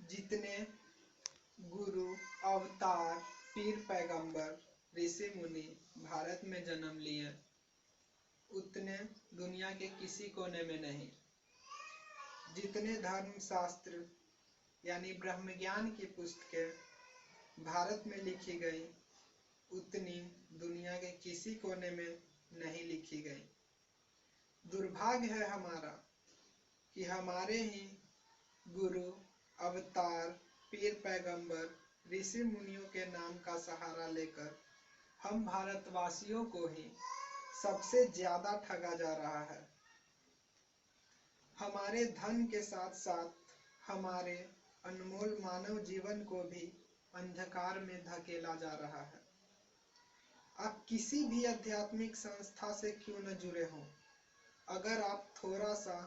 जितने गुरु, अवतार, पीर, पैगंबर, ऋषि मुनि भारत में जन्म लिए, उतने दुनिया के किसी कोने में नहीं। जितने धर्म शास्त्र यानी ब्रह्म ज्ञान की पुस्तकें भारत में लिखी गई, उतनी दुनिया के किसी कोने में नहीं लिखी गई। दुर्भाग्य है हमारा कि हमारे ही गुरु, अवतार, पीर, पैगंबर, ऋषि मुनियों के नाम का सहारा लेकर हम भारतवासियों को ही सबसे ज्यादा ठगा जा रहा है। हमारे धन के साथ साथ हमारे अनमोल मानव जीवन को भी अंधकार में धकेला जा रहा है। आप किसी भी आध्यात्मिक संस्था से क्यों न जुड़े हों, अगर आप थोड़ा सा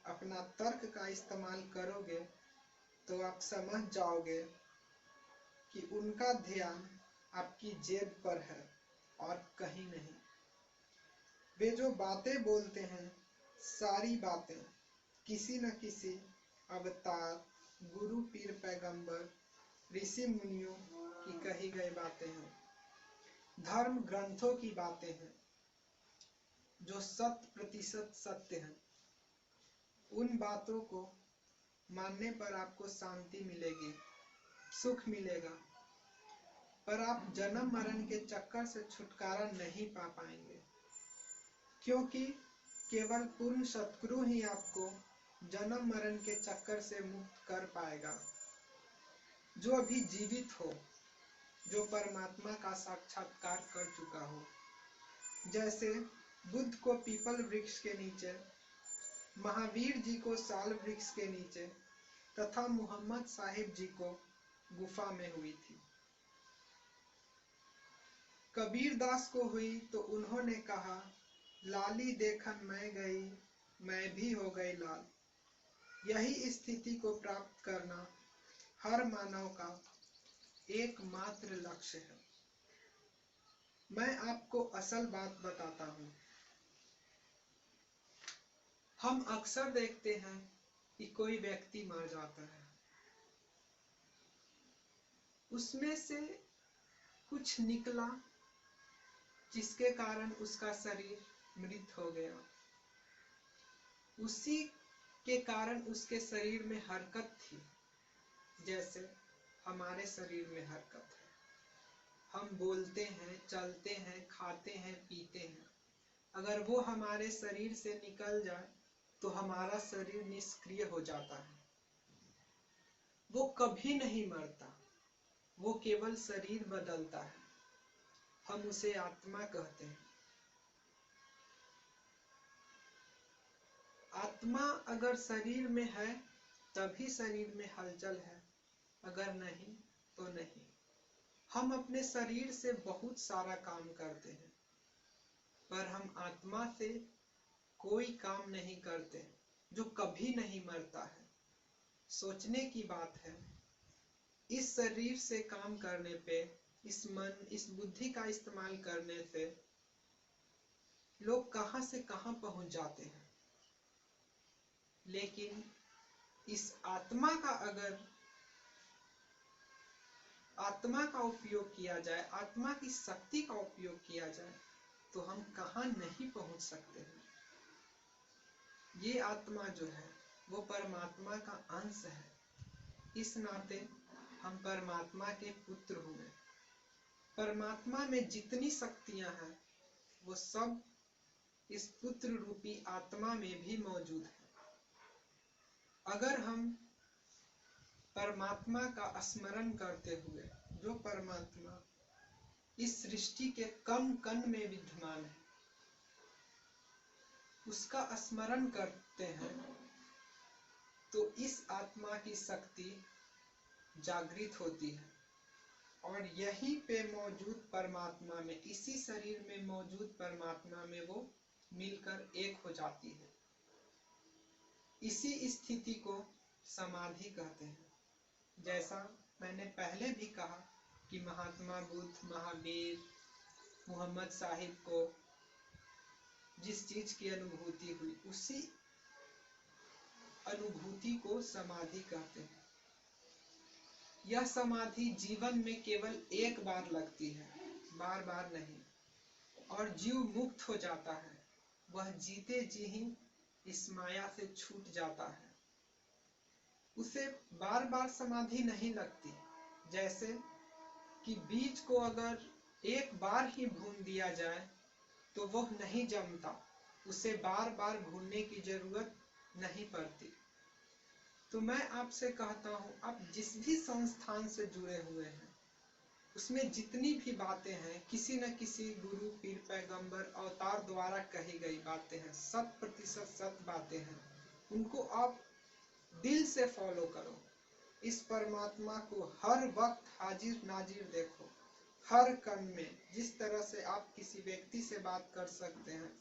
अपना तर्क का इस्तेमाल करोगे तो आप समझ जाओगे कि उनका ध्यान आपकी जेब पर है और कहीं नहीं। वे जो बातें बोलते हैं, सारी बातें किसी न किसी अवतार, गुरु, पीर, पैगंबर, ऋषि मुनियों की कही गई बातें हैं। धर्म ग्रंथों की बातें हैं जो 100% सत्य हैं। उन बातों को मानने पर आपको शांति मिलेगी, सुख मिलेगा, पर आप जन्म मरण के चक्कर से छुटकारा नहीं पा पाएंगे, क्योंकि केवल पूर्ण सद्गुरु ही आपको जन्म मरण के चक्कर से मुक्त कर पाएगा। जो अभी जीवित हो, जो परमात्मा का साक्षात्कार कर चुका हो, जैसे बुद्ध को पीपल वृक्ष के नीचे, महावीर जी को साल वृक्ष के नीचे तथा मोहम्मद साहिब जी को गुफा में हुई थी। कबीर दास को हुई तो उन्होंने कहा, लाली देखन मैं गई, मैं भी हो गई लाल। यही स्थिति को प्राप्त करना हर मानव का एकमात्र लक्ष्य है। मैं आपको असल बात बताता हूँ। हम अक्सर देखते हैं कि कोई व्यक्ति मर जाता है, उसमें से कुछ निकला जिसके कारण उसका शरीर मृत हो गया। उसी के कारण उसके शरीर में हरकत थी, जैसे हमारे शरीर में हरकत है। हम बोलते हैं, चलते हैं, खाते हैं, पीते हैं। अगर वो हमारे शरीर से निकल जाए तो हमारा शरीर निष्क्रिय हो जाता है। वो कभी नहीं मरता, वो केवल शरीर बदलता है। हम उसे आत्मा कहते हैं। आत्मा अगर शरीर में है तभी शरीर में हलचल है, अगर नहीं तो नहीं। हम अपने शरीर से बहुत सारा काम करते हैं, पर हम आत्मा से कोई काम नहीं करते, जो कभी नहीं मरता है। सोचने की बात है, इस शरीर से काम करने पे, इस मन, इस बुद्धि का इस्तेमाल करने से लोग कहां से कहां पहुंच जाते हैं। लेकिन इस आत्मा का अगर आत्मा का उपयोग किया जाए, आत्मा की शक्ति का उपयोग किया जाए, तो हम कहां नहीं पहुंच सकते हैं। ये आत्मा जो है वो परमात्मा का अंश है। इस नाते हम परमात्मा के पुत्र हुए। परमात्मा में जितनी शक्तियां हैं वो सब इस पुत्र रूपी आत्मा में भी मौजूद है। अगर हम परमात्मा का स्मरण करते हुए, जो परमात्मा इस सृष्टि के कण कण में विद्यमान है, उसका स्मरण करते हैं, तो इस आत्मा की शक्ति जागृत होती है और यहीं पे मौजूद परमात्मा में, इसी शरीर में मौजूद परमात्मा में वो मिलकर एक हो जाती है। इसी स्थिति को समाधि कहते हैं। जैसा मैंने पहले भी कहा कि महात्मा बुद्ध, महावीर, मोहम्मद साहिब को जिस चीज की अनुभूति हुई, उसी अनुभूति को समाधि कहते हैं। यह समाधि जीवन में केवल एक बार लगती है, बार बार नहीं, और जीव मुक्त हो जाता है। वह जीते जी ही इस माया से छूट जाता है। उसे बार बार समाधि नहीं लगती। जैसे कि बीज को अगर एक बार ही भून दिया जाए तो वह नहीं जमता, उसे बार बार भूनने की जरूरत नहीं पड़ती। तो मैं आपसे कहता हूं, आप जिस भी संस्थान से जुड़े हुए हैं उसमें जितनी भी बातें हैं, किसी न किसी गुरु, पीर, पैगंबर, अवतार द्वारा कही गई बातें हैं, 100% सत्य बातें हैं। उनको आप दिल से फॉलो करो। इस परमात्मा को हर वक्त हाजिर नाजिर देखो, हर कण में। जिस तरह से आप किसी व्यक्ति से बात कर सकते हैं,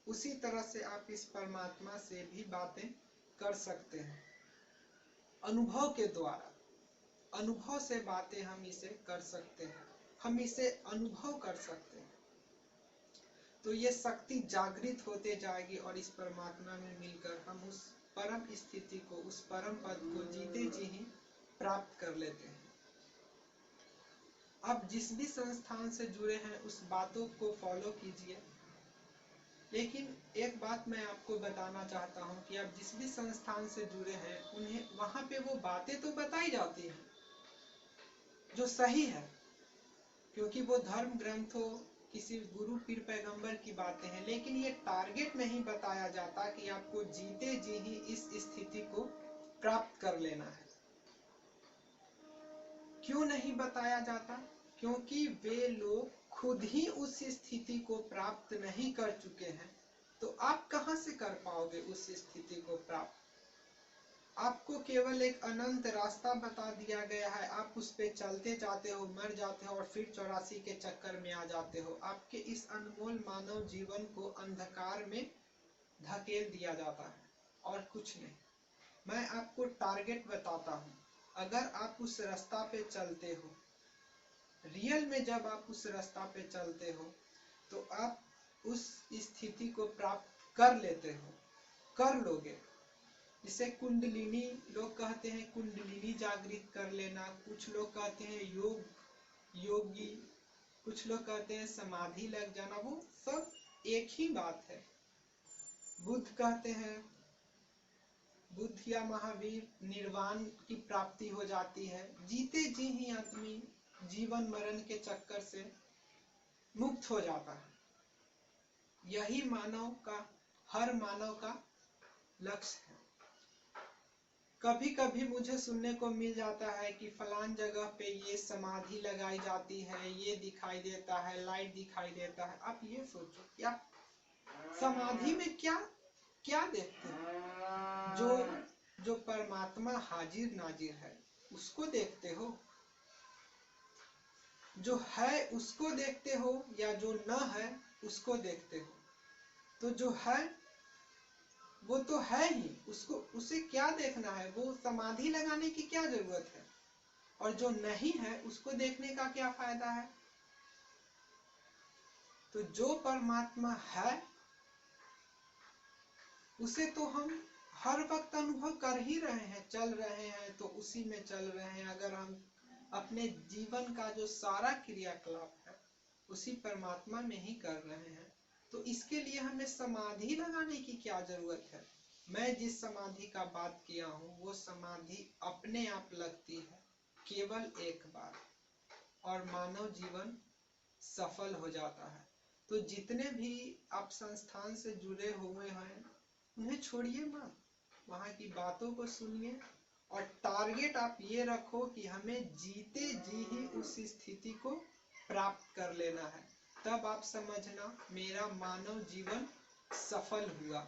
उसी तरह से आप इस परमात्मा से भी बातें कर सकते हैं। अनुभव के द्वारा, अनुभव से बातें हम इसे कर सकते हैं, हम इसे अनुभव कर सकते हैं। तो ये शक्ति जागृत होते जाएगी और इस परमात्मा में मिलकर हम उस परम स्थिति को, उस परम पद को जीते जी ही प्राप्त कर लेते हैं। आप जिस भी संस्थान से जुड़े हैं उस बातों को फॉलो कीजिए। लेकिन एक बात मैं आपको बताना चाहता हूं कि आप जिस भी संस्थान से जुड़े हैं, उन्हें वहां पे वो बातें तो बताई जाती हैं जो सही है, क्योंकि वो धर्म ग्रंथों, किसी गुरु, पीर, पैगंबर की बातें हैं। लेकिन ये टारगेट नहीं बताया जाता कि आपको जीते जी ही इस स्थिति को प्राप्त कर लेना है। क्यों नहीं बताया जाता? क्योंकि वे लोग खुद ही उस स्थिति को प्राप्त नहीं कर चुके हैं। तो आप कहां से कर पाओगे उस स्थिति को प्राप्त? आपको केवल एक अनंत रास्ता बता दिया गया है, आप उस पे चलते जाते हो, मर जाते हो और फिर 84 के चक्कर में आ जाते हो। आपके इस अनमोल मानव जीवन को अंधकार में धकेल दिया जाता है और कुछ नहीं। मैं आपको टारगेट बताता हूं। अगर आप उस रास्ता पे चलते हो, रियल में जब आप उस रास्ता पे चलते हो, तो आप उस स्थिति को प्राप्त कर लेते हो, कर लोगे। इसे कुंडलिनी लोग कहते हैं, कुंडलिनी जागृत कर लेना। कुछ लोग कहते हैं योगी, कुछ लोग कहते हैं समाधि लग जाना। वो सब एक ही बात है। बुद्ध कहते हैं, बुद्ध या महावीर, निर्वाण की प्राप्ति हो जाती है। जीते जी ही आदमी जीवन मरण के चक्कर से मुक्त हो जाता है। यही मानव का, हर मानव का लक्ष्य है। कभी कभी मुझे सुनने को मिल जाता है कि फलान जगह पे ये समाधि लगाई जाती है, ये दिखाई देता है, लाइट दिखाई देता है। आप ये सोचो, क्या समाधि में क्या क्या देखते हैं? जो परमात्मा हाजिर नाजिर है उसको देखते हो? जो है उसको देखते हो या जो न है उसको देखते हो? तो जो है वो तो है ही, उसको, उसे क्या देखना है? वो समाधि लगाने की क्या जरूरत है? और जो नहीं है उसको देखने का क्या फायदा है? तो जो परमात्मा है उसे तो हम हर वक्त अनुभव कर ही रहे हैं, चल रहे हैं तो उसी में चल रहे हैं। अगर हम अपने जीवन का जो सारा क्रियाकलाप है उसी परमात्मा में ही कर रहे हैं, तो इसके लिए हमें समाधि लगाने की क्या जरूरत है? मैं जिस समाधि का बात किया हूँ वो समाधि अपने आप लगती है केवल एक बार, और मानव जीवन सफल हो जाता है। तो जितने भी आप संस्थान से जुड़े हुए हैं उन्हें छोड़िए मत, वहां की बातों को सुनिए और टारगेट आप ये रखो कि हमें जीते जी ही उस स्थिति को प्राप्त कर लेना है। तब आप समझना मेरा मानव जीवन सफल हुआ।